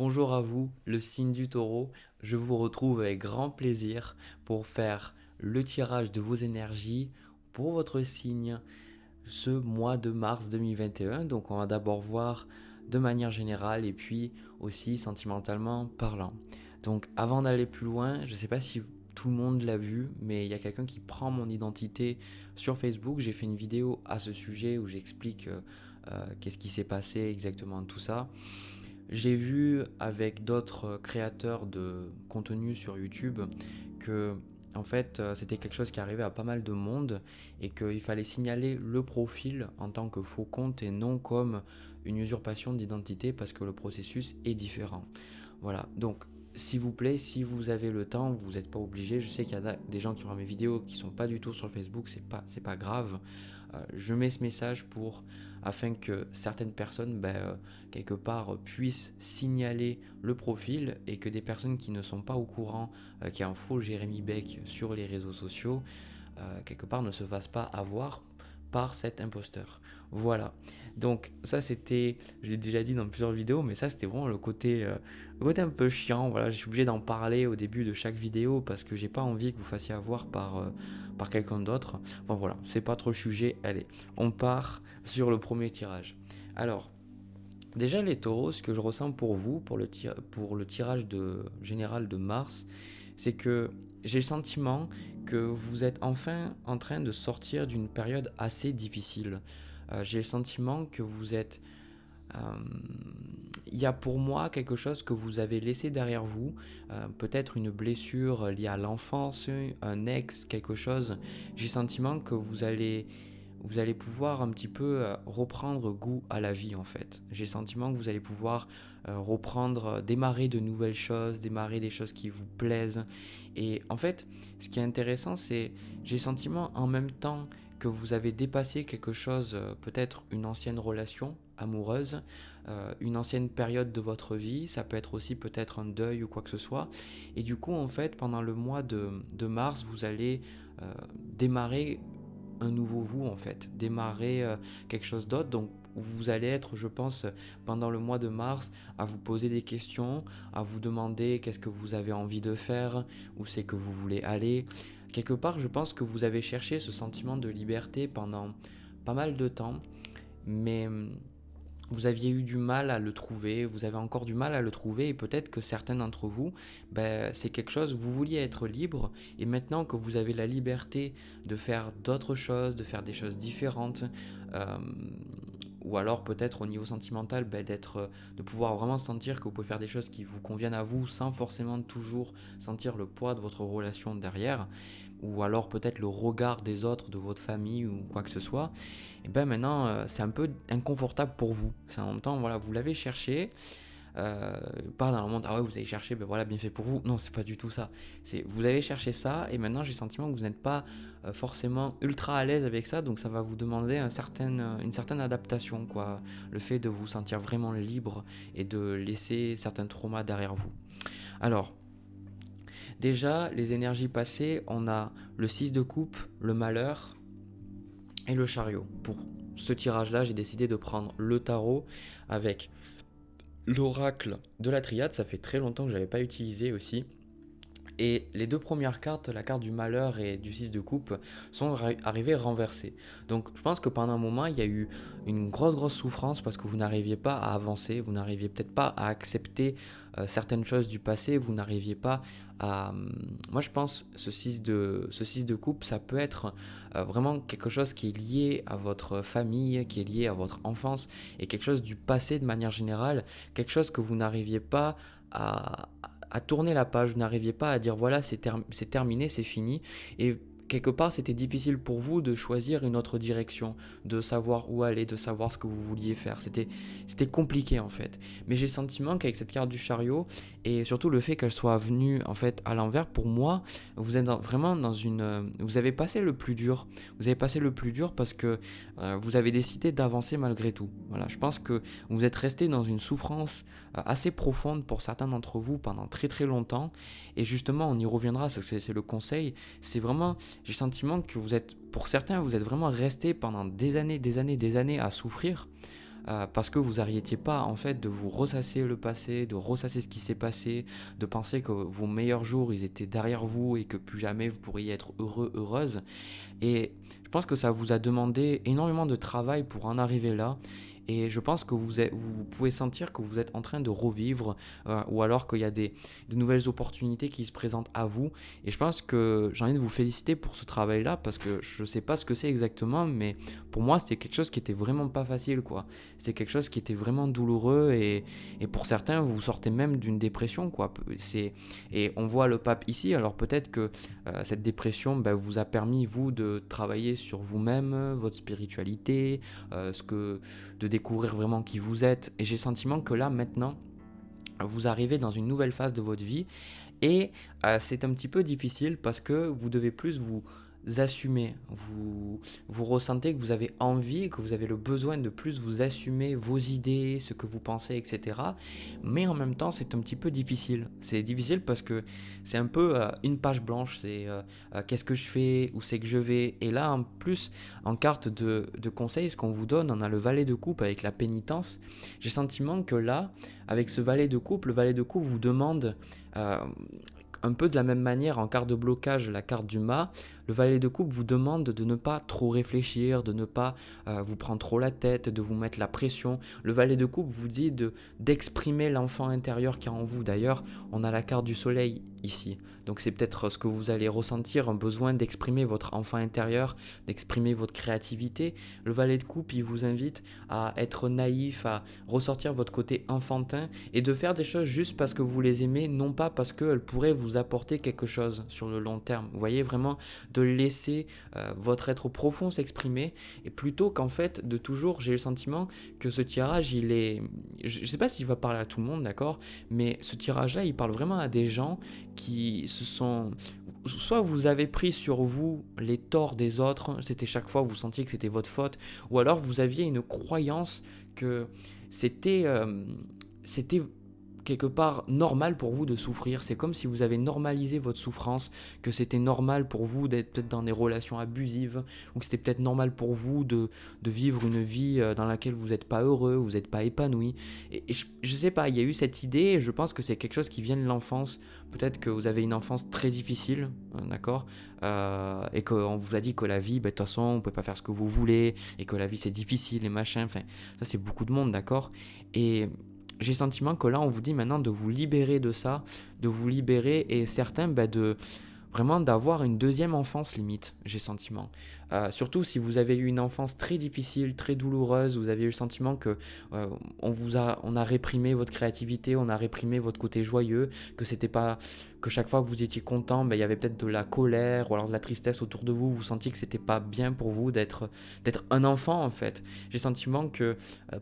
Bonjour à vous, le signe du taureau. Je vous retrouve avec grand plaisir pour faire le tirage de vos énergies pour votre signe ce mois de mars 2021. Donc on va d'abord voir de manière générale et puis aussi sentimentalement parlant. Donc avant d'aller plus loin, je ne sais pas si tout le monde l'a vu, mais il y a quelqu'un qui prend mon identité sur Facebook. J'ai fait une vidéo à ce sujet où j'explique qu'est-ce qui s'est passé exactement, tout ça. J'ai vu avec d'autres créateurs de contenu sur YouTube que en fait c'était quelque chose qui arrivait à pas mal de monde et qu'il fallait signaler le profil en tant que faux compte et non comme une usurpation d'identité parce que le processus est différent. Voilà, donc s'il vous plaît, si vous avez le temps, vous n'êtes pas obligé. Je sais qu'il y a des gens qui voient mes vidéos qui sont pas du tout sur Facebook, c'est pas grave. Je mets ce message afin que certaines personnes, quelque part, puissent signaler le profil et que des personnes qui ne sont pas au courant qu'il y a un faux Jérémy Beck sur les réseaux sociaux, quelque part, ne se fassent pas avoir par cet imposteur. Voilà. Donc ça c'était, je l'ai déjà dit dans plusieurs vidéos, mais ça c'était vraiment le côté un peu chiant. Voilà, je suis obligé d'en parler au début de chaque vidéo parce que j'ai pas envie que vous fassiez avoir par quelqu'un d'autre. Bon voilà, c'est pas trop le sujet. Allez, on part sur le premier tirage. Alors, déjà les taureaux, ce que je ressens pour vous, pour le tirage général de mars, c'est que j'ai le sentiment que vous êtes enfin en train de sortir d'une période assez difficile. J'ai le sentiment que vous êtes... euh, Il y a pour moi quelque chose que vous avez laissé derrière vous, peut-être une blessure liée à l'enfance, un ex, quelque chose. J'ai le sentiment que vous allez pouvoir un petit peu reprendre goût à la vie en fait. J'ai le sentiment que vous allez pouvoir démarrer de nouvelles choses, démarrer des choses qui vous plaisent. Et en fait, ce qui est intéressant, c'est j'ai le sentiment en même temps que vous avez dépassé quelque chose, peut-être une ancienne relation amoureuse, une ancienne période de votre vie, ça peut être aussi peut-être un deuil ou quoi que ce soit. Et du coup, en fait, pendant le mois de mars, vous allez démarrer un nouveau vous en fait, démarrer quelque chose d'autre. Donc vous allez être, je pense, pendant le mois de mars, à vous poser des questions, à vous demander qu'est-ce que vous avez envie de faire, où c'est que vous voulez aller. Quelque part, je pense que vous avez cherché ce sentiment de liberté pendant pas mal de temps, mais vous aviez eu du mal à le trouver, vous avez encore du mal à le trouver et peut-être que certains d'entre vous, c'est quelque chose, vous vouliez être libre et maintenant que vous avez la liberté de faire d'autres choses, de faire des choses différentes, euh, ou alors peut-être au niveau sentimental, de pouvoir vraiment sentir que vous pouvez faire des choses qui vous conviennent à vous sans forcément toujours sentir le poids de votre relation derrière, ou alors peut-être le regard des autres, de votre famille ou quoi que ce soit, et bien maintenant c'est un peu inconfortable pour vous. C'est en même temps, voilà, vous l'avez cherché, pas dans le monde, ah ouais, vous avez cherché, ben voilà, bien fait pour vous. Non, c'est pas du tout ça. C'est vous avez cherché ça et maintenant j'ai le sentiment que vous n'êtes pas forcément ultra à l'aise avec ça, donc ça va vous demander une certaine adaptation, quoi. Le fait de vous sentir vraiment libre et de laisser certains traumas derrière vous. Alors, déjà, les énergies passées, on a le 6 de coupe, le malheur et le chariot. Pour ce tirage-là, j'ai décidé de prendre le tarot avec l'oracle de la triade. Ça fait très longtemps que je n'avais pas utilisé aussi. Et les deux premières cartes, la carte du malheur et du 6 de coupe, sont arrivées renversées. Donc je pense que pendant un moment, il y a eu une grosse souffrance parce que vous n'arriviez pas à avancer, vous n'arriviez peut-être pas à accepter certaines choses du passé, vous n'arriviez pas à... Moi je pense ce 6 de coupe, ça peut être vraiment quelque chose qui est lié à votre famille, qui est lié à votre enfance, et quelque chose du passé de manière générale, quelque chose que vous n'arriviez pas à tourner la page, vous n'arriviez pas à dire voilà, c'est terminé, c'est fini. Et quelque part, c'était difficile pour vous de choisir une autre direction, de savoir où aller, de savoir ce que vous vouliez faire. C'était compliqué en fait. Mais j'ai le sentiment qu'avec cette carte du chariot, et surtout le fait qu'elle soit venue en fait à l'envers, pour moi, vous êtes vraiment dans une... Vous avez passé le plus dur. Vous avez passé le plus dur parce que vous avez décidé d'avancer malgré tout. Voilà, je pense que vous êtes resté dans une souffrance assez profonde pour certains d'entre vous pendant très longtemps. Et justement, on y reviendra, c'est le conseil. C'est vraiment, j'ai le sentiment que vous êtes, pour certains, vous êtes vraiment resté pendant des années à souffrir. parce que vous n'arrêtiez pas en fait de vous ressasser le passé, de ressasser ce qui s'est passé, de penser que vos meilleurs jours ils étaient derrière vous et que plus jamais vous pourriez être heureux, heureuse. Et je pense que ça vous a demandé énormément de travail pour en arriver là. Et je pense que vous pouvez sentir que vous êtes en train de revivre ou alors qu'il y a de nouvelles opportunités qui se présentent à vous. Et je pense que j'ai envie de vous féliciter pour ce travail-là parce que je ne sais pas ce que c'est exactement, mais pour moi, c'était quelque chose qui était vraiment pas facile, quoi. C'était quelque chose qui était vraiment douloureux et pour certains, vous sortez même d'une dépression, quoi. Et on voit le pape ici, alors peut-être que cette dépression vous a permis, vous, de travailler sur vous-même, votre spiritualité, de découvrir vraiment qui vous êtes. Et j'ai le sentiment que là, maintenant, vous arrivez dans une nouvelle phase de votre vie et c'est un petit peu difficile parce que vous devez plus vous assumer. Vous ressentez que vous avez envie, que vous avez le besoin de plus vous assumer vos idées, ce que vous pensez, etc. Mais en même temps, c'est un petit peu difficile. C'est difficile parce que c'est un peu une page blanche. C'est qu'est-ce que je fais, où c'est que je vais. Et là, en plus, en carte de conseil, ce qu'on vous donne, on a le valet de coupe avec la pénitence. J'ai le sentiment que là, avec ce valet de coupe, le valet de coupe vous demande euh, un peu de la même manière en carte de blocage, la carte du mât, le valet de coupe vous demande de ne pas trop réfléchir, de ne pas vous prendre trop la tête, de vous mettre la pression. Le valet de coupe vous dit d'exprimer l'enfant intérieur qui est en vous. D'ailleurs, on a la carte du soleil ici. Donc c'est peut-être ce que vous allez ressentir, un besoin d'exprimer votre enfant intérieur, d'exprimer votre créativité. Le valet de coupe, il vous invite à être naïf, à ressortir votre côté enfantin et de faire des choses juste parce que vous les aimez, non pas parce qu'elles pourraient vous apporter quelque chose sur le long terme. Vous voyez, vraiment de laisser votre être profond s'exprimer et plutôt qu'en fait de toujours, j'ai le sentiment que ce tirage, il est... Je ne sais pas s'il va parler à tout le monde, d'accord, mais ce tirage-là, il parle vraiment à des gens qui se sont... Soit vous avez pris sur vous les torts des autres, c'était chaque fois vous sentiez que c'était votre faute, ou alors vous aviez une croyance que c'était quelque part normal pour vous de souffrir. C'est comme si vous avez normalisé votre souffrance, que c'était normal pour vous d'être peut-être dans des relations abusives, ou que c'était peut-être normal pour vous de vivre une vie dans laquelle vous n'êtes pas heureux, vous n'êtes pas épanoui. Et je sais pas, il y a eu cette idée, et je pense que c'est quelque chose qui vient de l'enfance. Peut-être que vous avez une enfance très difficile, d'accord, et qu'on vous a dit que la vie, de toute façon, on ne peut pas faire ce que vous voulez, et que la vie c'est difficile et machin. Enfin, ça c'est beaucoup de monde, d'accord. Et j'ai le sentiment que là, on vous dit maintenant de vous libérer de ça, de vous libérer et certains de vraiment d'avoir une deuxième enfance limite, j'ai le sentiment. Surtout si vous avez eu une enfance très difficile, très douloureuse, vous avez eu le sentiment que on a réprimé votre créativité, on a réprimé votre côté joyeux, que c'était pas que chaque fois que vous étiez content, il y avait peut-être de la colère ou alors de la tristesse autour de vous, vous sentiez que c'était pas bien pour vous d'être un enfant en fait. J'ai le sentiment que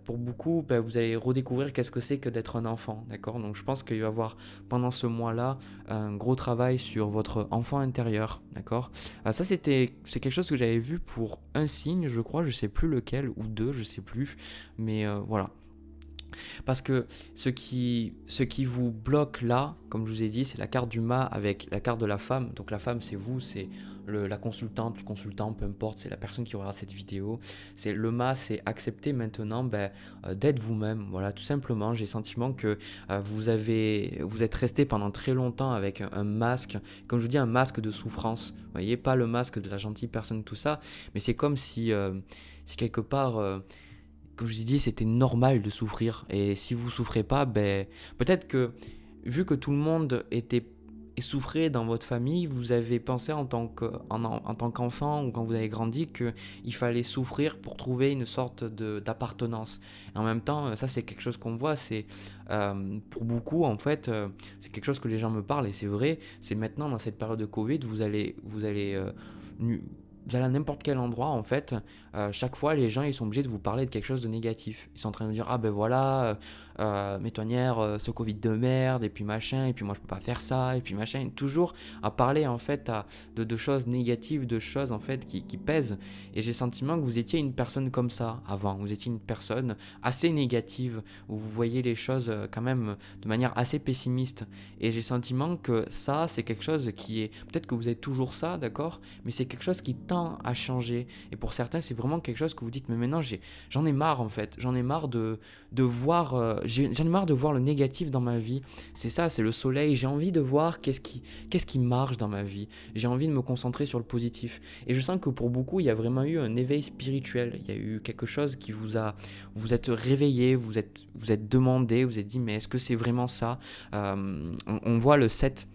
pour beaucoup, vous allez redécouvrir qu'est-ce que c'est que d'être un enfant, d'accord. Donc je pense qu'il va y avoir pendant ce mois-là un gros travail sur votre enfant intérieur, d'accord. C'est quelque chose que j'avais vu pour un signe, je crois, je sais plus lequel, ou deux, je sais plus, mais voilà. Parce que ce qui vous bloque là, comme je vous ai dit, c'est la carte du mât avec la carte de la femme. Donc la femme, c'est vous, c'est la consultante, le consultant, peu importe, c'est la personne qui aura cette vidéo. C'est le mât, c'est accepter maintenant d'être vous-même. Voilà, tout simplement, j'ai le sentiment que vous êtes resté pendant très longtemps avec un masque, comme je vous dis, un masque de souffrance. Vous voyez, pas le masque de la gentille personne, tout ça, mais c'est comme si quelque part... comme je vous ai dit, c'était normal de souffrir. Et si vous souffrez pas, peut-être que, vu que tout le monde souffrait dans votre famille, vous avez pensé en tant qu'enfant ou quand vous avez grandi qu'il fallait souffrir pour trouver une sorte d'appartenance. Et en même temps, ça c'est quelque chose qu'on voit, c'est pour beaucoup en fait, c'est quelque chose que les gens me parlent et c'est vrai, c'est maintenant dans cette période de Covid, vous allez à n'importe quel endroit en fait, chaque fois les gens ils sont obligés de vous parler de quelque chose de négatif. Ils sont en train de dire ah ben voilà, métonnière, ce Covid de merde, et puis machin, et puis moi je peux pas faire ça, et puis machin, et toujours à parler en fait de choses négatives, de choses en fait qui pèsent. Et j'ai le sentiment que vous étiez une personne comme ça avant, vous étiez une personne assez négative, où vous voyez les choses quand même de manière assez pessimiste. Et j'ai le sentiment que ça, c'est quelque chose qui est, peut-être que vous êtes toujours ça, d'accord, mais c'est quelque chose qui tend à changer. Et pour certains, c'est vraiment quelque chose que vous dites, mais maintenant j'en ai marre en fait, j'en ai marre de voir, j'en ai marre de voir le négatif dans ma vie. C'est ça, c'est le soleil, j'ai envie de voir qu'est-ce qui marche dans ma vie. J'ai envie de me concentrer sur le positif. Et je sens que pour beaucoup, il y a vraiment eu un éveil spirituel, il y a eu quelque chose qui vous êtes réveillé, vous êtes demandé, vous êtes dit, mais est-ce que c'est vraiment ça? On voit le set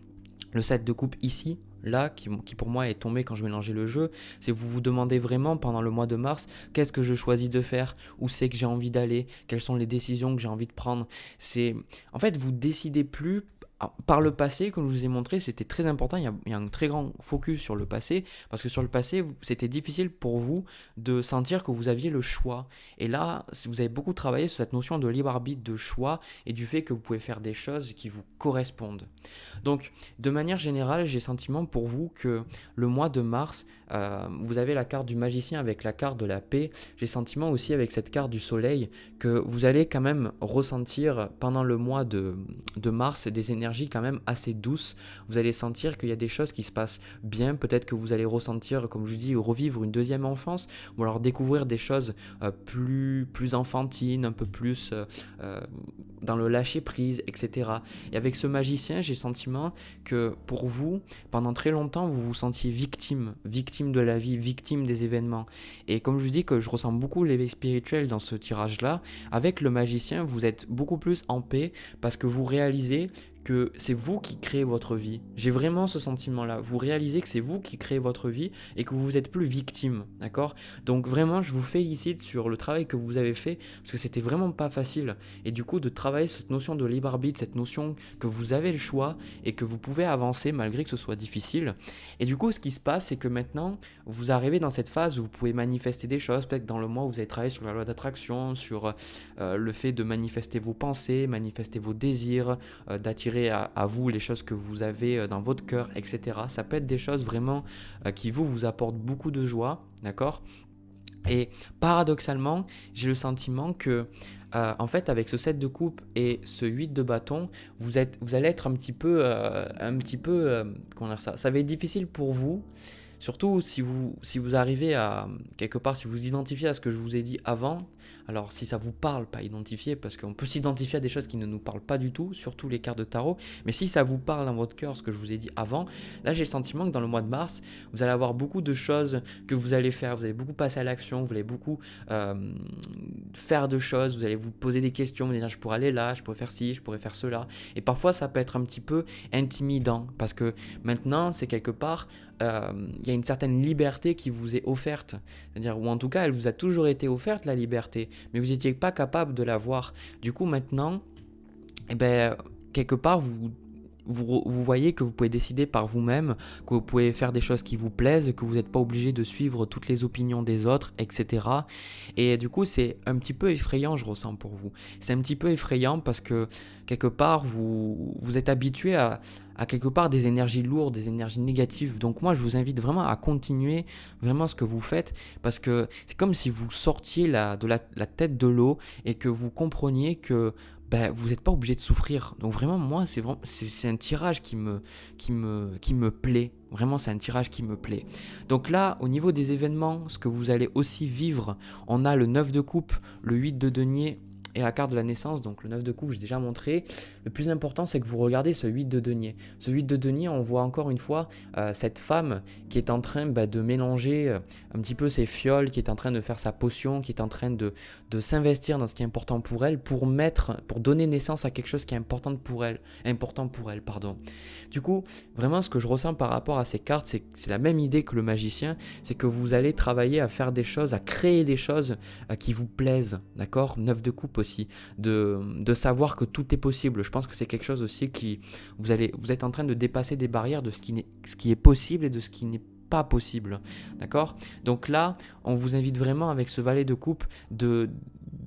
de coupe ici, là, qui pour moi est tombé quand je mélangeais le jeu, c'est vous vous demandez vraiment pendant le mois de mars, qu'est-ce que je choisis de faire, où c'est que j'ai envie d'aller, quelles sont les décisions que j'ai envie de prendre. En fait, vous décidez plus. Par le passé, comme je vous ai montré, c'était très important, il y a un très grand focus sur le passé, parce que sur le passé, c'était difficile pour vous de sentir que vous aviez le choix. Et là, vous avez beaucoup travaillé sur cette notion de libre arbitre, de choix, et du fait que vous pouvez faire des choses qui vous correspondent. Donc, de manière générale, j'ai le sentiment pour vous que le mois de mars, vous avez la carte du magicien avec la carte de la paix. J'ai le sentiment aussi avec cette carte du soleil que vous allez quand même ressentir pendant le mois de mars des énergies quand même assez douces. Vous allez sentir qu'il y a des choses qui se passent bien. Peut-être que vous allez ressentir, comme je vous dis, revivre une deuxième enfance ou alors découvrir des choses plus enfantines, un peu plus dans le lâcher prise, etc. Et avec ce magicien, j'ai le sentiment que pour vous, pendant très longtemps, vous vous sentiez victime de la vie, victime des événements. Et comme je vous dis que je ressens beaucoup l'éveil spirituel dans ce tirage-là, avec le magicien, vous êtes beaucoup plus en paix parce que vous réalisez que c'est vous qui créez votre vie. J'ai vraiment ce sentiment-là. Vous réalisez que c'est vous qui créez votre vie et que vous n'êtes plus victime, d'accord? Donc vraiment, je vous félicite sur le travail que vous avez fait parce que c'était vraiment pas facile. Et du coup, de travailler cette notion de libre arbitre, cette notion que vous avez le choix et que vous pouvez avancer malgré que ce soit difficile. Et du coup, ce qui se passe, c'est que maintenant, vous arrivez dans cette phase où vous pouvez manifester des choses. Peut-être dans le mois, vous avez travaillé sur la loi d'attraction, sur le fait de manifester vos pensées, manifester vos désirs, d'attirer à vous les choses que vous avez dans votre cœur, etc. Ça peut être des choses vraiment qui vous apportent beaucoup de joie, d'accord? Et paradoxalement, j'ai le sentiment que en fait, avec ce 7 de coupe et ce 8 de bâton, vous allez être un petit peu, comment dire ça va être difficile pour vous. Surtout si vous arrivez à, quelque part, si vous identifiez à ce que je vous ai dit avant, alors si ça vous parle, pas identifier, parce qu'on peut s'identifier à des choses qui ne nous parlent pas du tout, surtout les cartes de tarot, mais si ça vous parle dans votre cœur, ce que je vous ai dit avant, là j'ai le sentiment que dans le mois de mars, vous allez avoir beaucoup de choses que vous allez faire, vous allez beaucoup passer à l'action, vous allez beaucoup faire de choses, vous allez vous poser des questions, vous allez dire je pourrais aller là, je pourrais faire ci, je pourrais faire cela, et parfois ça peut être un petit peu intimidant, parce que maintenant c'est quelque part, il y a une certaine liberté qui vous est offerte, c'est-à-dire, ou en tout cas elle vous a toujours été offerte la liberté, mais vous n'étiez pas capable de l'avoir. Du coup maintenant, eh ben, quelque part vous voyez que vous pouvez décider par vous-même, que vous pouvez faire des choses qui vous plaisent, que vous n'êtes pas obligé de suivre toutes les opinions des autres, etc. Et du coup, c'est un petit peu effrayant, je ressens pour vous. C'est un petit peu effrayant parce que quelque part, vous êtes habitué à quelque part des énergies lourdes, des énergies négatives. Donc moi, je vous invite vraiment à continuer vraiment ce que vous faites parce que c'est comme si vous sortiez de la tête de l'eau et que vous compreniez que vous n'êtes pas obligé de souffrir. Donc vraiment, moi, c'est un tirage qui me plaît. Vraiment, c'est un tirage qui me plaît. Donc là, au niveau des événements, ce que vous allez aussi vivre, on a le 9 de coupe, le 8 de denier et la carte de la naissance, donc le 9 de coupe, j'ai déjà montré. Le plus important, c'est que vous regardez ce 8 de denier. Ce 8 de denier, on voit encore une fois cette femme qui est en train de mélanger un petit peu ses fioles, qui est en train de faire sa potion, qui est en train de s'investir dans ce qui est important pour elle, pour donner naissance à quelque chose qui est important pour elle, pardon. Du coup, vraiment, ce que je ressens par rapport à ces cartes, c'est la même idée que le magicien, c'est que vous allez travailler à faire des choses, à créer des choses qui vous plaisent, d'accord? 9 de coupe aussi, de savoir que tout est possible. Je pense que c'est quelque chose aussi qui, vous êtes en train de dépasser des barrières de ce qui est possible et de ce qui n'est pas possible, d'accord? Donc là, on vous invite vraiment avec ce valet de coupe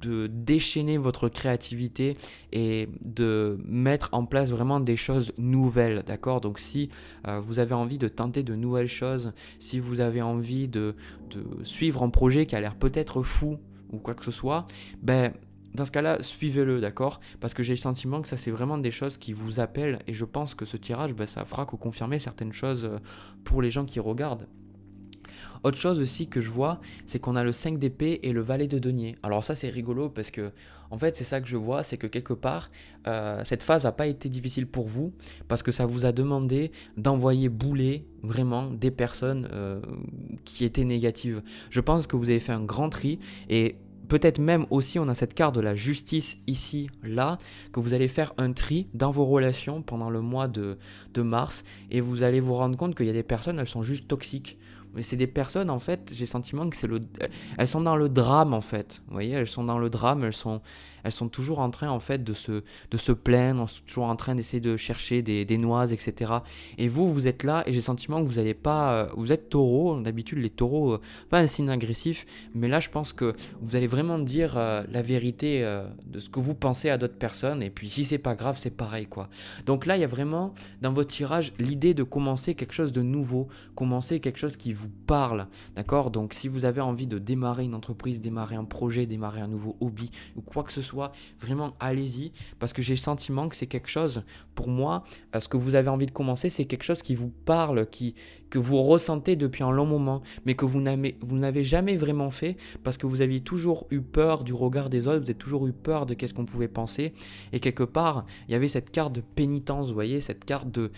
de déchaîner votre créativité et de mettre en place vraiment des choses nouvelles, d'accord? Donc si vous avez envie de tenter de nouvelles choses, si vous avez envie de suivre un projet qui a l'air peut-être fou ou quoi que ce soit, ben dans ce cas-là, suivez-le, d'accord? Parce que j'ai le sentiment que ça, c'est vraiment des choses qui vous appellent et je pense que ce tirage, ben, ça fera que confirmer certaines choses pour les gens qui regardent. Autre chose aussi que je vois, c'est qu'on a le 5 d'épée et le valet de denier. Alors ça c'est rigolo parce que en fait c'est ça que je vois, c'est que quelque part cette phase n'a pas été difficile pour vous parce que ça vous a demandé d'envoyer bouler vraiment des personnes qui étaient négatives. Je pense que vous avez fait un grand tri et peut-être même aussi on a cette carte de la justice ici, là, que vous allez faire un tri dans vos relations pendant le mois de mars et vous allez vous rendre compte qu'il y a des personnes, elles sont juste toxiques. Mais c'est des personnes, en fait, j'ai le sentiment que elles sont dans le drame, en fait. Vous voyez, elles sont dans le drame, elles sont toujours en train, en fait, de se plaindre, elles sont toujours en train d'essayer de chercher des noises, etc. Et vous êtes là, et j'ai le sentiment que vous n'allez pas... vous êtes taureau, d'habitude, les taureaux, pas un signe agressif, mais là, je pense que vous allez vraiment dire la vérité de ce que vous pensez à d'autres personnes, et puis si c'est pas grave, c'est pareil, quoi. Donc là, il y a vraiment, dans votre tirage, l'idée de commencer quelque chose de nouveau, commencer quelque chose qui vous parle, d'accord? Donc si vous avez envie de démarrer une entreprise, démarrer un projet, démarrer un nouveau hobby ou quoi que ce soit, vraiment allez-y parce que j'ai le sentiment que c'est quelque chose, pour moi, ce que vous avez envie de commencer, c'est quelque chose qui vous parle, que vous ressentez depuis un long moment, mais que vous n'avez jamais vraiment fait parce que vous aviez toujours eu peur du regard des autres, vous avez toujours eu peur de qu'est-ce qu'on pouvait penser et quelque part, il y avait cette carte de pénitence, vous voyez, cette carte de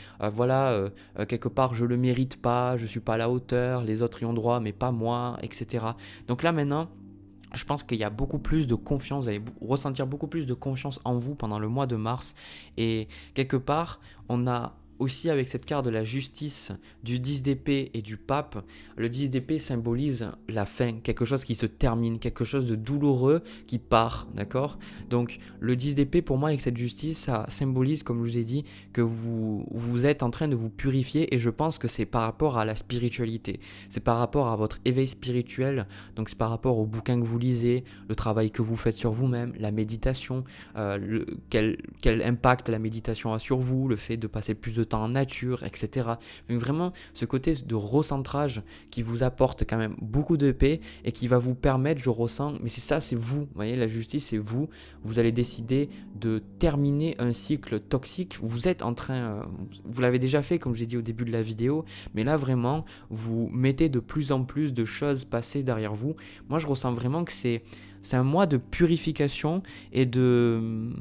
quelque part je le mérite pas, je suis pas à la hauteur, les autres y ont droit mais pas moi, etc. Donc là maintenant, je pense qu'il y a beaucoup plus de confiance, vous allez ressentir beaucoup plus de confiance en vous pendant le mois de mars et quelque part, on a aussi avec cette carte de la justice, du 10 d'épée et du pape, le 10 d'épée symbolise la fin, quelque chose qui se termine, quelque chose de douloureux qui part, d'accord? Donc le 10 d'épée pour moi avec cette justice, ça symbolise, comme je vous ai dit, que vous êtes en train de vous purifier et je pense que c'est par rapport à la spiritualité, c'est par rapport à votre éveil spirituel, donc c'est par rapport aux bouquins que vous lisez, le travail que vous faites sur vous-même, la méditation, quel impact la méditation a sur vous, le fait de passer plus de temps en nature, etc. Donc vraiment ce côté de recentrage qui vous apporte quand même beaucoup de paix et qui va vous permettre, je ressens, mais c'est ça, c'est vous, voyez, la justice c'est vous allez décider de terminer un cycle toxique, vous êtes en train, vous l'avez déjà fait comme j'ai dit au début de la vidéo, mais là vraiment vous mettez de plus en plus de choses passées derrière vous. Moi je ressens vraiment que c'est un mois de purification et de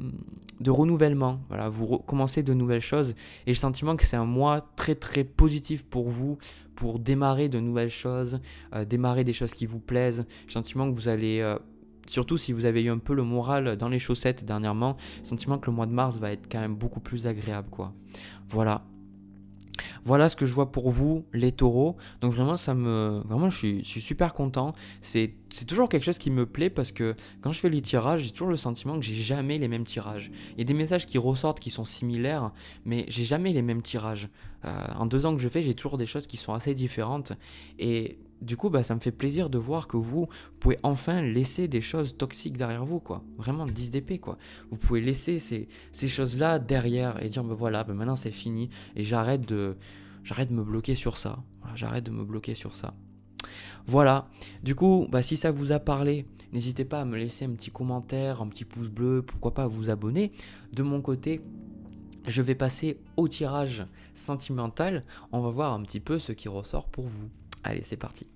renouvellement. Voilà, vous commencez de nouvelles choses et j'ai le sentiment que c'est un mois très très positif pour vous, pour démarrer de nouvelles choses, démarrer des choses qui vous plaisent. J'ai le sentiment que vous allez... surtout si vous avez eu un peu le moral dans les chaussettes dernièrement, le sentiment que le mois de mars va être quand même beaucoup plus agréable, quoi. Voilà. Voilà ce que je vois pour vous, les taureaux. Donc vraiment, vraiment je suis super content. C'est toujours quelque chose qui me plaît parce que quand je fais les tirages, j'ai toujours le sentiment que j'ai jamais les mêmes tirages. Il y a des messages qui ressortent qui sont similaires, mais j'ai jamais les mêmes tirages. En 2 ans que je fais, j'ai toujours des choses qui sont assez différentes. Et du coup, ça me fait plaisir de voir que vous pouvez enfin laisser des choses toxiques derrière vous, quoi. Vraiment 10 d'épée, quoi. Vous pouvez laisser ces choses-là derrière et dire, voilà, maintenant c'est fini et j'arrête de me bloquer sur ça. Voilà, j'arrête de me bloquer sur ça. Voilà, du coup, si ça vous a parlé, n'hésitez pas à me laisser un petit commentaire, un petit pouce bleu, pourquoi pas à vous abonner. De mon côté, je vais passer au tirage sentimental. On va voir un petit peu ce qui ressort pour vous. Allez, c'est parti.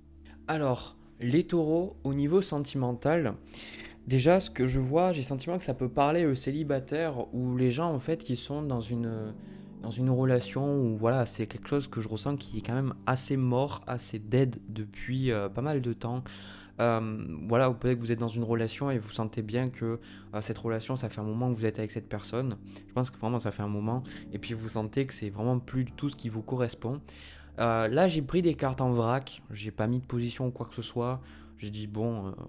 Alors, les taureaux, au niveau sentimental, déjà, ce que je vois, j'ai le sentiment que ça peut parler aux célibataires ou les gens en fait qui sont dans une relation où voilà, c'est quelque chose que je ressens qui est quand même assez mort, assez dead depuis pas mal de temps. Voilà, peut-être que vous êtes dans une relation et vous sentez bien que cette relation, ça fait un moment que vous êtes avec cette personne. Je pense que vraiment ça fait un moment et puis vous sentez que c'est vraiment plus du tout ce qui vous correspond. Là, j'ai pris des cartes en vrac, j'ai pas mis de position ou quoi que ce soit. J'ai dit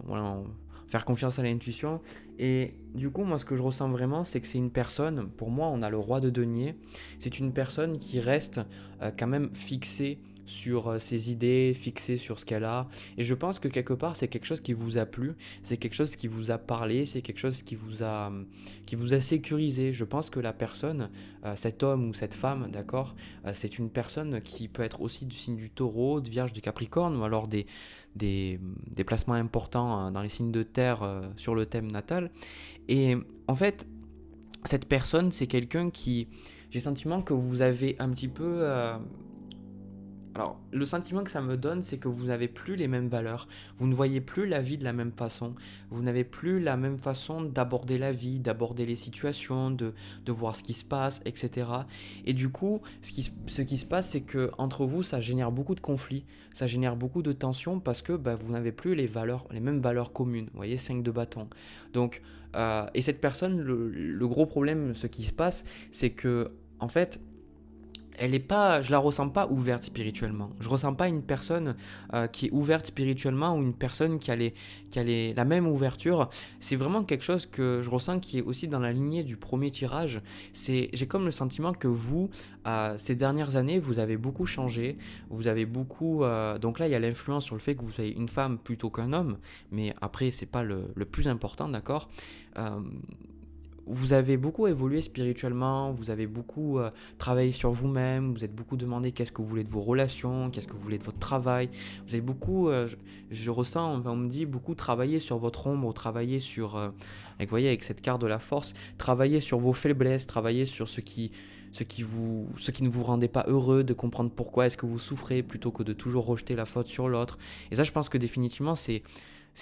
voilà, faire confiance à l'intuition. Et du coup, moi, ce que je ressens vraiment, c'est que c'est une personne, pour moi, on a le roi de denier, c'est une personne qui reste quand même fixée sur ses idées, fixée sur ce qu'elle a. Et je pense que quelque part, c'est quelque chose qui vous a plu, c'est quelque chose qui vous a parlé, c'est quelque chose qui vous a sécurisé. Je pense que la personne, cet homme ou cette femme, d'accord, c'est une personne qui peut être aussi du signe du taureau, de vierge, du capricorne, ou alors des placements importants dans les signes de terre sur le thème natal. Et en fait, cette personne, c'est quelqu'un qui, j'ai le sentiment que vous avez un petit peu alors, le sentiment que ça me donne, c'est que vous n'avez plus les mêmes valeurs, vous ne voyez plus la vie de la même façon, vous n'avez plus la même façon d'aborder la vie, d'aborder les situations, de voir ce qui se passe, etc. Et du coup, ce qui se passe, c'est que entre vous, ça génère beaucoup de conflits, ça génère beaucoup de tensions parce que vous n'avez plus les mêmes valeurs communes. Vous voyez, 5 de bâton. Donc, et cette personne, le gros problème, ce qui se passe, c'est que, en fait, elle est pas, je la ressens pas ouverte spirituellement. Je ressens pas une personne qui est ouverte spirituellement ou une personne la même ouverture. C'est vraiment quelque chose que je ressens qui est aussi dans la lignée du premier tirage. J'ai comme le sentiment que vous, ces dernières années, vous avez beaucoup changé. Vous avez beaucoup. Donc là, il y a l'influence sur le fait que vous soyez une femme plutôt qu'un homme. Mais après, c'est pas le plus important, d'accord. Euh, vous avez beaucoup évolué spirituellement, vous avez beaucoup travaillé sur vous-même, vous êtes beaucoup demandé qu'est-ce que vous voulez de vos relations, qu'est-ce que vous voulez de votre travail. Vous avez beaucoup, je ressens, on me dit beaucoup travailler sur votre ombre, travailler sur, vous voyez, avec cette carte de la force, travailler sur vos faiblesses, travailler sur ce qui ne vous rendait pas heureux, de comprendre pourquoi est-ce que vous souffrez plutôt que de toujours rejeter la faute sur l'autre. Et ça, je pense que définitivement, c'est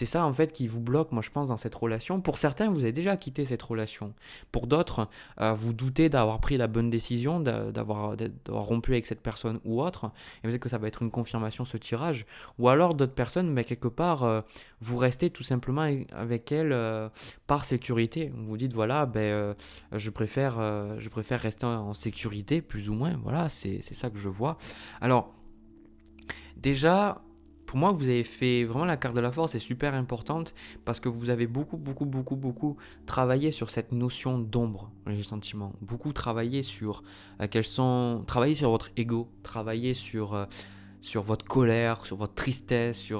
ça en fait qui vous bloque, moi je pense, dans cette relation. Pour certains, vous avez déjà quitté cette relation. Pour d'autres, vous doutez d'avoir pris la bonne décision, d'avoir rompu avec cette personne ou autre. Et peut-être que ça va être une confirmation, ce tirage. Ou alors d'autres personnes, mais quelque part, vous restez tout simplement avec elle par sécurité. Vous vous dites, voilà, je préfère rester en sécurité, plus ou moins. Voilà, c'est ça que je vois. Alors, déjà, pour moi, vous avez fait vraiment la carte de la force est super importante parce que vous avez beaucoup travaillé sur cette notion d'ombre, j'ai le sentiment. Beaucoup travaillé sur travaillé sur votre ego, travaillé sur votre colère, sur votre tristesse,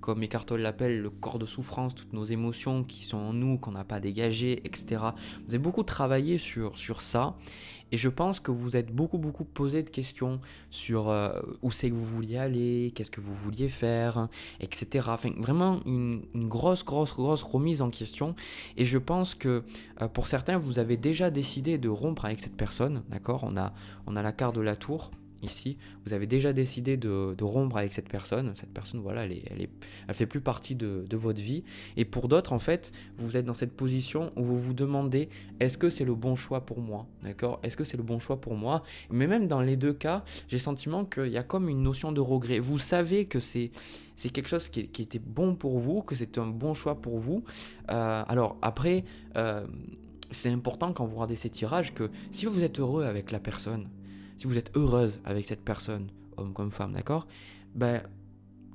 comme Eckhart Tolle l'appelle, le corps de souffrance, toutes nos émotions qui sont en nous, qu'on n'a pas dégagées, etc. Vous avez beaucoup travaillé sur ça. Et je pense que vous êtes beaucoup posé de questions sur où c'est que vous vouliez aller, qu'est-ce que vous vouliez faire, etc. Enfin, vraiment une grosse remise en question. Et je pense que pour certains, vous avez déjà décidé de rompre avec cette personne, d'accord. On a la carte de la tour. Ici, vous avez déjà décidé de rompre avec cette personne. Cette personne, voilà, elle fait plus partie de votre vie. Et pour d'autres, en fait, vous êtes dans cette position où vous vous demandez, est-ce que c'est le bon choix pour moi, d'accord? Est-ce que c'est le bon choix pour moi? Mais même dans les deux cas, j'ai le sentiment qu'il y a comme une notion de regret. Vous savez que c'est quelque chose qui était bon pour vous, que c'est un bon choix pour vous. Alors après, c'est important quand vous regardez ces tirages que si vous êtes heureux avec la personne, si vous êtes heureuse avec cette personne, homme comme femme, d'accord,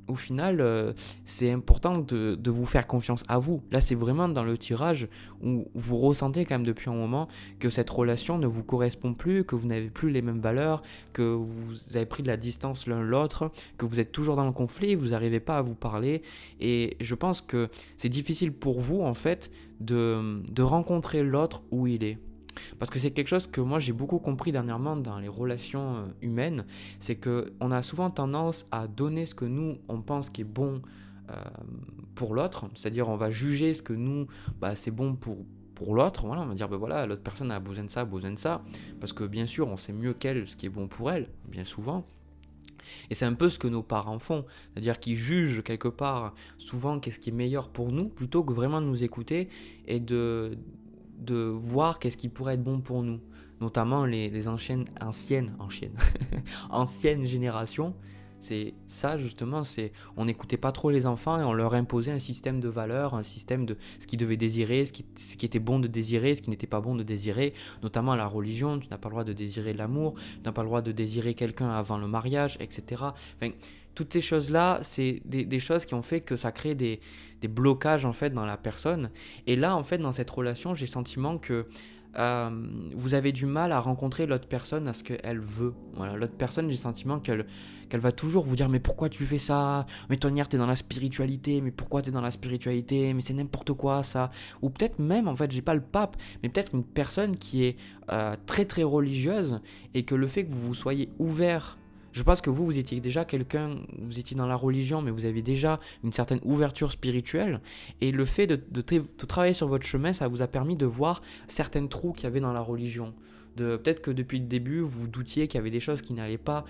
au final, c'est important de vous faire confiance à vous. Là, c'est vraiment dans le tirage où vous ressentez quand même depuis un moment que cette relation ne vous correspond plus, que vous n'avez plus les mêmes valeurs, que vous avez pris de la distance l'un l'autre, que vous êtes toujours dans le conflit, vous n'arrivez pas à vous parler. Et je pense que c'est difficile pour vous, en fait, de rencontrer l'autre où il est. Parce que c'est quelque chose que moi j'ai beaucoup compris dernièrement dans les relations humaines, c'est qu'on a souvent tendance à donner ce que nous on pense qui est bon euh, pour l'autre, c'est-à-dire on va juger ce que nous c'est bon pour l'autre, voilà, on va dire voilà, l'autre personne a besoin de ça, parce que bien sûr on sait mieux qu'elle ce qui est bon pour elle, bien souvent. Et c'est un peu ce que nos parents font, c'est-à-dire qu'ils jugent quelque part souvent qu'est-ce qui est meilleur pour nous, plutôt que vraiment de nous écouter et de voir qu'est-ce qui pourrait être bon pour nous. Notamment les anciennes générations. C'est ça justement, on n'écoutait pas trop les enfants et on leur imposait un système de valeurs, un système de ce qu'ils devaient désirer, ce qui était bon de désirer, ce qui n'était pas bon de désirer, notamment la religion. Tu n'as pas le droit de désirer l'amour, tu n'as pas le droit de désirer quelqu'un avant le mariage, etc. Enfin, toutes ces choses-là, c'est des choses qui ont fait que ça crée des blocages en fait dans la personne. Et là, en fait, dans cette relation, j'ai le sentiment que vous avez du mal à rencontrer l'autre personne à ce qu'elle veut. Voilà, l'autre personne, j'ai le sentiment qu'elle va toujours vous dire mais pourquoi tu fais ça? Mais Tonière, t'es dans la spiritualité, mais pourquoi t'es dans la spiritualité? Mais c'est n'importe quoi ça. Ou peut-être même, en fait, j'ai pas le pape, mais peut-être une personne qui est très très religieuse et que le fait que vous soyez ouvert. Je pense que vous étiez déjà quelqu'un, vous étiez dans la religion, mais vous avez déjà une certaine ouverture spirituelle. Et le fait de travailler sur votre chemin, ça vous a permis de voir certains trous qu'il y avait dans la religion. Peut-être que depuis le début, vous doutiez qu'il y avait des choses qui n'allaient pas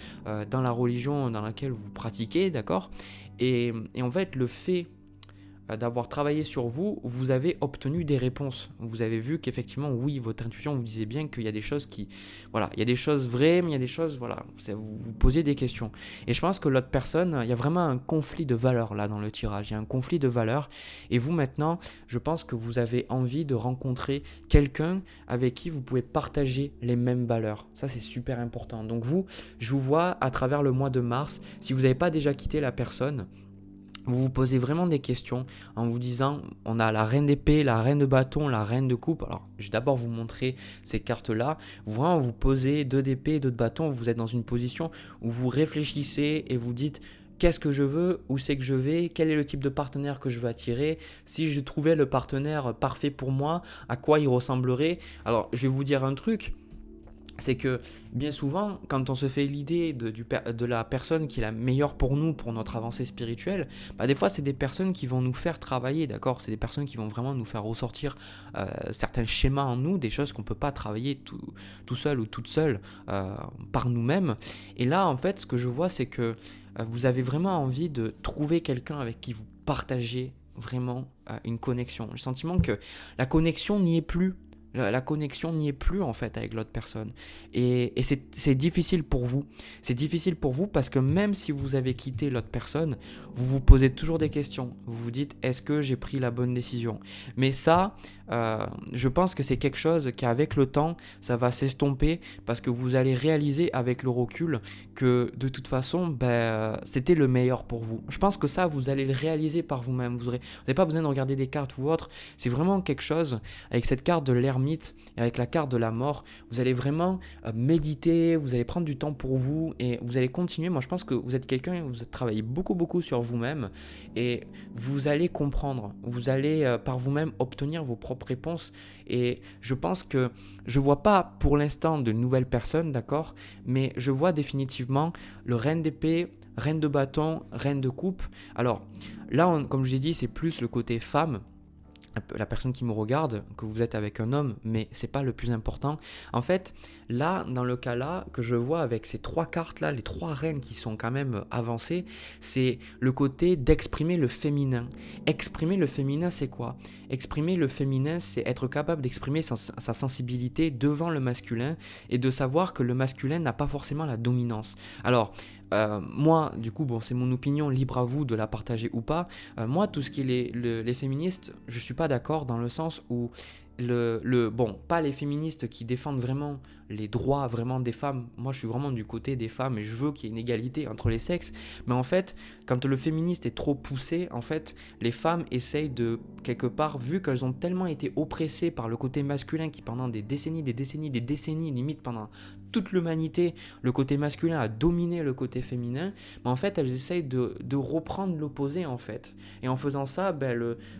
dans la religion dans laquelle vous pratiquez, d'accord et en fait, le fait d'avoir travaillé sur vous, vous avez obtenu des réponses. Vous avez vu qu'effectivement, oui, votre intuition vous disait bien qu'il y a des choses qui... Voilà, il y a des choses vraies, mais il y a des choses... Voilà, vous vous posez des questions. Et je pense que l'autre personne, il y a vraiment un conflit de valeurs là dans le tirage. Il y a un conflit de valeurs. Et vous maintenant, je pense que vous avez envie de rencontrer quelqu'un avec qui vous pouvez partager les mêmes valeurs. Ça, c'est super important. Donc vous, je vous vois à travers le mois de mars. Si vous n'avez pas déjà quitté la personne, vous vous posez vraiment des questions en vous disant, on a la reine d'épée, la reine de bâton, la reine de coupe. Alors, je vais d'abord vous montrer ces cartes-là. Vraiment, vous posez deux d'épée, deux de bâton. Vous êtes dans une position où vous réfléchissez et vous dites, qu'est-ce que je veux, où c'est que je vais, quel est le type de partenaire que je veux attirer, si je trouvais le partenaire parfait pour moi, à quoi il ressemblerait. Alors, je vais vous dire un truc. C'est que bien souvent, quand on se fait l'idée de la personne qui est la meilleure pour nous, pour notre avancée spirituelle, bah des fois c'est des personnes qui vont nous faire travailler, d'accord? C'est des personnes qui vont vraiment nous faire ressortir certains schémas en nous, des choses qu'on ne peut pas travailler tout seul ou toute seule par nous-mêmes. Et là, en fait, ce que je vois, c'est que vous avez vraiment envie de trouver quelqu'un avec qui vous partagez vraiment une connexion. J'ai le sentiment que la connexion n'y est plus. La connexion n'y est plus en fait avec l'autre personne. Et c'est difficile pour vous. C'est difficile pour vous parce que même si vous avez quitté l'autre personne, vous vous posez toujours des questions. Vous vous dites, est-ce que j'ai pris la bonne décision? Mais ça, je pense que c'est quelque chose qu'avec le temps, ça va s'estomper parce que vous allez réaliser avec le recul que de toute façon, c'était le meilleur pour vous. Je pense que ça, vous allez le réaliser par vous-même. Vous n'avez pas besoin de regarder des cartes ou autre. C'est vraiment quelque chose, avec cette carte de l'ermite et avec la carte de la mort, vous allez vraiment méditer, vous allez prendre du temps pour vous et vous allez continuer. Moi, je pense que vous êtes quelqu'un, vous travaillez beaucoup sur vous-même et vous allez comprendre. Vous allez par vous-même obtenir vos propres réponses et je pense que je vois pas pour l'instant de nouvelles personnes, d'accord, mais je vois définitivement le reine d'épée, reine de bâton, reine de coupe. Alors là, comme je l'ai dit, c'est plus le côté femme. La personne qui me regarde, que vous êtes avec un homme, mais c'est pas le plus important. En fait, là, dans le cas là, que je vois avec ces trois cartes là, les trois reines qui sont quand même avancées, c'est le côté d'exprimer le féminin. Exprimer le féminin, c'est quoi? Exprimer le féminin, c'est être capable d'exprimer sa sensibilité devant le masculin et de savoir que le masculin n'a pas forcément la dominance. Alors, moi, du coup, bon, c'est mon opinion, libre à vous de la partager ou pas. Moi, tout ce qui est les féministes, je suis pas d'accord dans le sens où bon, pas les féministes qui défendent vraiment les droits vraiment des femmes. Moi, je suis vraiment du côté des femmes et je veux qu'il y ait une égalité entre les sexes. Mais en fait, quand le féministe est trop poussé, en fait, les femmes essayent de, quelque part, vu qu'elles ont tellement été oppressées par le côté masculin qui pendant des décennies, limite pendant toute l'humanité, le côté masculin a dominé le côté féminin, mais en fait, elles essayent de reprendre l'opposé, en fait. Et en faisant ça,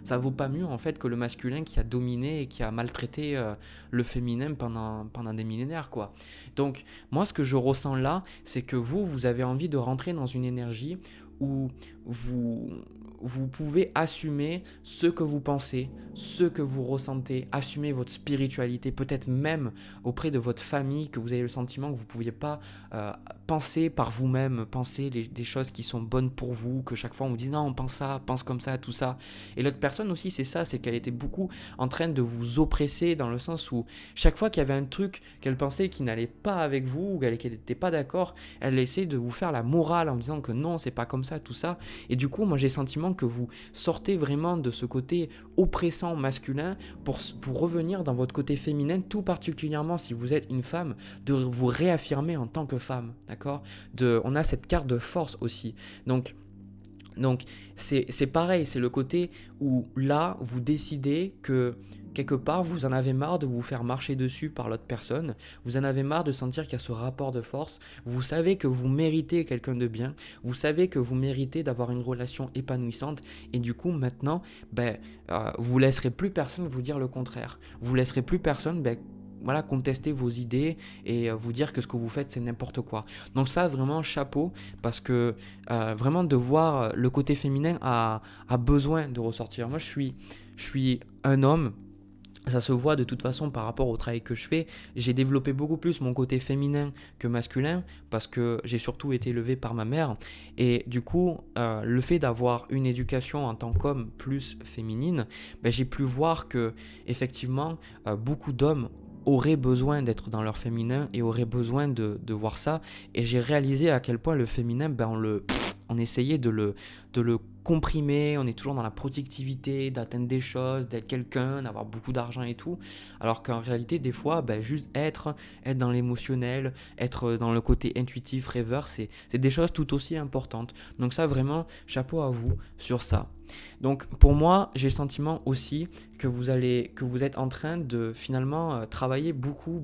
ça vaut pas mieux, en fait, que le masculin qui a dominé et qui a maltraité le féminin pendant des millénaires, quoi. Donc, moi, ce que je ressens là, c'est que vous avez envie de rentrer dans une énergie où vous pouvez assumer ce que vous pensez, ce que vous ressentez, assumer votre spiritualité, peut-être même auprès de votre famille, que vous avez le sentiment que vous ne pouviez pas penser par vous-même, penser des choses qui sont bonnes pour vous, que chaque fois on vous dit non, on pense ça, pense comme ça, tout ça. Et l'autre personne aussi, c'est ça, c'est qu'elle était beaucoup en train de vous oppresser dans le sens où chaque fois qu'il y avait un truc qu'elle pensait qui n'allait pas avec vous, ou qu'elle n'était pas d'accord, elle essayait de vous faire la morale en disant que non, c'est pas comme ça, tout ça. Et du coup, moi j'ai le sentiment que vous sortez vraiment de ce côté oppressant masculin pour revenir dans votre côté féminin, tout particulièrement si vous êtes une femme, de vous réaffirmer en tant que femme, d'accord? On a cette carte de force aussi. Donc c'est pareil, c'est le côté où là, vous décidez que quelque part, vous en avez marre de vous faire marcher dessus par l'autre personne, vous en avez marre de sentir qu'il y a ce rapport de force, vous savez que vous méritez quelqu'un de bien, vous savez que vous méritez d'avoir une relation épanouissante et du coup maintenant, vous laisserez plus personne vous dire le contraire. Vous laisserez plus personne voilà, contester vos idées et vous dire que ce que vous faites c'est n'importe quoi. Donc ça vraiment chapeau parce que vraiment de voir le côté féminin a besoin de ressortir. Moi je suis un homme. Ça se voit de toute façon par rapport au travail que je fais. J'ai développé beaucoup plus mon côté féminin que masculin parce que j'ai surtout été élevé par ma mère. Et du coup, le fait d'avoir une éducation en tant qu'homme plus féminine, j'ai pu voir que effectivement, beaucoup d'hommes auraient besoin d'être dans leur féminin et auraient besoin de voir ça. Et j'ai réalisé à quel point le féminin, on essayait de le comprimer, on est toujours dans la productivité, d'atteindre des choses, d'être quelqu'un, d'avoir beaucoup d'argent et tout, alors qu'en réalité des fois juste être dans l'émotionnel, être dans le côté intuitif, rêveur, c'est des choses tout aussi importantes. Donc ça vraiment, chapeau à vous sur ça. Donc pour moi, j'ai le sentiment aussi que vous êtes en train de finalement travailler beaucoup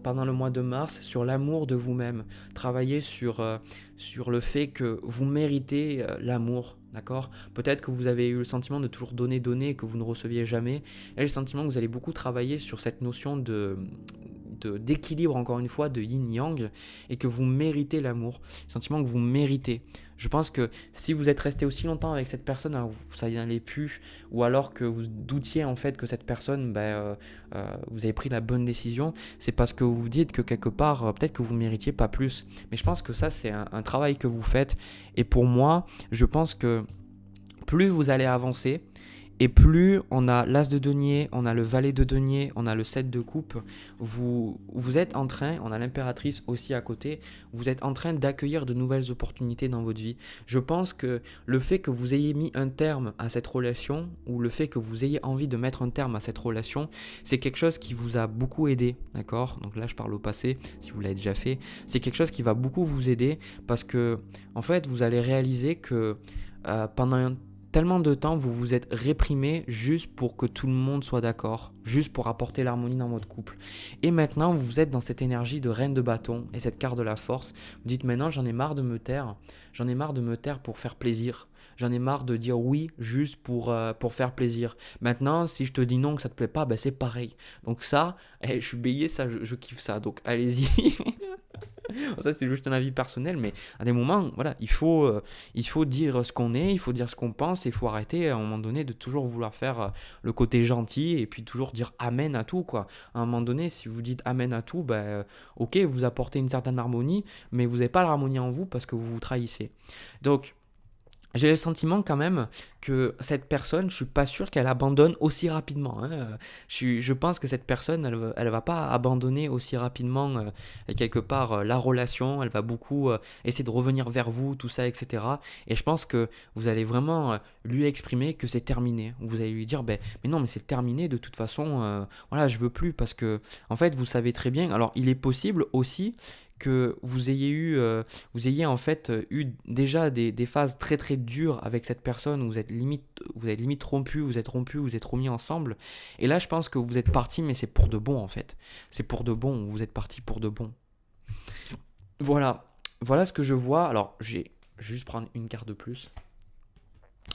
pendant le mois de mars sur l'amour de vous-même, travailler sur le fait que vous méritez l'amour, d'accord? Peut-être que vous avez eu le sentiment de toujours donner et que vous ne receviez jamais. Là, j'ai le sentiment que vous allez beaucoup travailler sur cette notion d'équilibre, encore une fois, de yin-yang, et que vous méritez l'amour, le sentiment que vous méritez. Je pense que si vous êtes resté aussi longtemps avec cette personne, ça y allait plus, ou alors que vous doutiez en fait que cette personne, vous avez pris la bonne décision, c'est parce que vous vous dites que quelque part, peut-être que vous ne méritiez pas plus. Mais je pense que ça, c'est un travail que vous faites. Et pour moi, je pense que plus vous allez avancer, et plus on a l'as de denier, on a le valet de denier, on a le 7 de coupe, vous êtes en train, on a l'impératrice aussi à côté, vous êtes en train d'accueillir de nouvelles opportunités dans votre vie. Je pense que le fait que vous ayez mis un terme à cette relation, ou le fait que vous ayez envie de mettre un terme à cette relation, c'est quelque chose qui vous a beaucoup aidé, d'accord? Donc là je parle au passé, si vous l'avez déjà fait, c'est quelque chose qui va beaucoup vous aider, parce que en fait vous allez réaliser que pendant tellement de temps, vous vous êtes réprimé juste pour que tout le monde soit d'accord, juste pour apporter l'harmonie dans votre couple. Et maintenant, vous êtes dans cette énergie de reine de bâton et cette carte de la force. Vous dites maintenant, j'en ai marre de me taire. J'en ai marre de me taire pour faire plaisir. J'en ai marre de dire oui juste pour faire plaisir. Maintenant, si je te dis non, que ça te plaît pas, c'est pareil. Donc ça, je suis bélier, ça, je kiffe ça. Donc allez-y. Ça, c'est juste un avis personnel, mais à des moments, voilà, il faut dire ce qu'on est, il faut dire ce qu'on pense, et il faut arrêter à un moment donné de toujours vouloir faire le côté gentil et puis toujours dire amen à tout, quoi. À un moment donné, si vous dites amen à tout, ok, vous apportez une certaine harmonie, mais vous n'avez pas l'harmonie en vous parce que vous vous trahissez. Donc, j'ai le sentiment quand même que cette personne, je suis pas sûr qu'elle abandonne aussi rapidement, hein. Je pense que cette personne, elle va pas abandonner aussi rapidement quelque part la relation. Elle va beaucoup essayer de revenir vers vous, tout ça, etc. Et je pense que vous allez vraiment lui exprimer que c'est terminé. Vous allez lui dire, mais non, mais c'est terminé de toute façon. Voilà, je veux plus parce que en fait, vous savez très bien. Alors, il est possible aussi que vous ayez en fait eu déjà des phases très très dures avec cette personne où vous êtes limite rompu, vous êtes remis ensemble. Et là, je pense que vous êtes parti, mais c'est pour de bon en fait. C'est pour de bon, vous êtes parti pour de bon. Voilà ce que je vois. Alors, je vais juste prendre une carte de plus.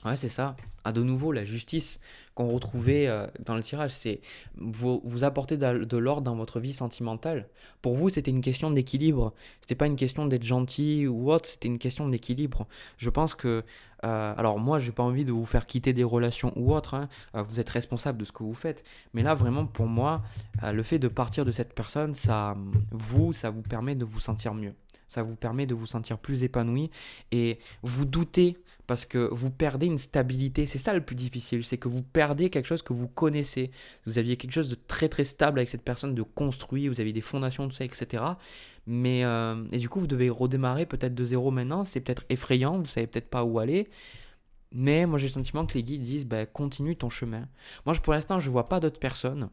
Ouais, c'est ça. De nouveau, la justice qu'on retrouvait dans le tirage, c'est vous apporter de l'ordre dans votre vie sentimentale. Pour vous, c'était une question d'équilibre. C'était pas une question d'être gentil ou autre, c'était une question d'équilibre. Je pense que, alors moi, j'ai pas envie de vous faire quitter des relations ou autre, hein. Vous êtes responsable de ce que vous faites. Mais là, vraiment, pour moi, le fait de partir de cette personne, ça vous permet de vous sentir mieux. Ça vous permet de vous sentir plus épanoui et vous doutez parce que vous perdez une stabilité. C'est ça le plus difficile, c'est que vous perdez quelque chose que vous connaissez. Vous aviez quelque chose de très très stable avec cette personne, de construit, vous aviez des fondations, tout ça, etc. Mais et du coup, vous devez redémarrer peut-être de zéro maintenant. C'est peut-être effrayant, vous savez peut-être pas où aller. Mais moi, j'ai le sentiment que les guides disent continue ton chemin. Moi, pour l'instant, je vois pas d'autres personnes.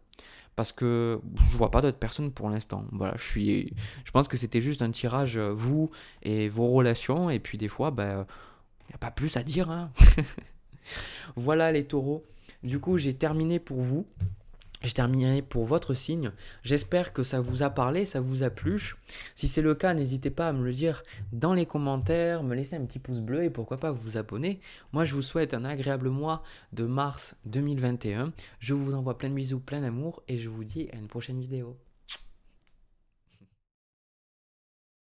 Parce que je vois pas d'autres personnes pour l'instant. Voilà, je pense que c'était juste un tirage, vous et vos relations. Et puis des fois, il n'y a pas plus à dire, hein. Voilà les taureaux. Du coup, j'ai terminé pour vous. J'ai terminé pour votre signe. J'espère que ça vous a parlé, ça vous a plu. Si c'est le cas, n'hésitez pas à me le dire dans les commentaires, me laisser un petit pouce bleu et pourquoi pas vous abonner. Moi, je vous souhaite un agréable mois de mars 2021. Je vous envoie plein de bisous, plein d'amour et je vous dis à une prochaine vidéo.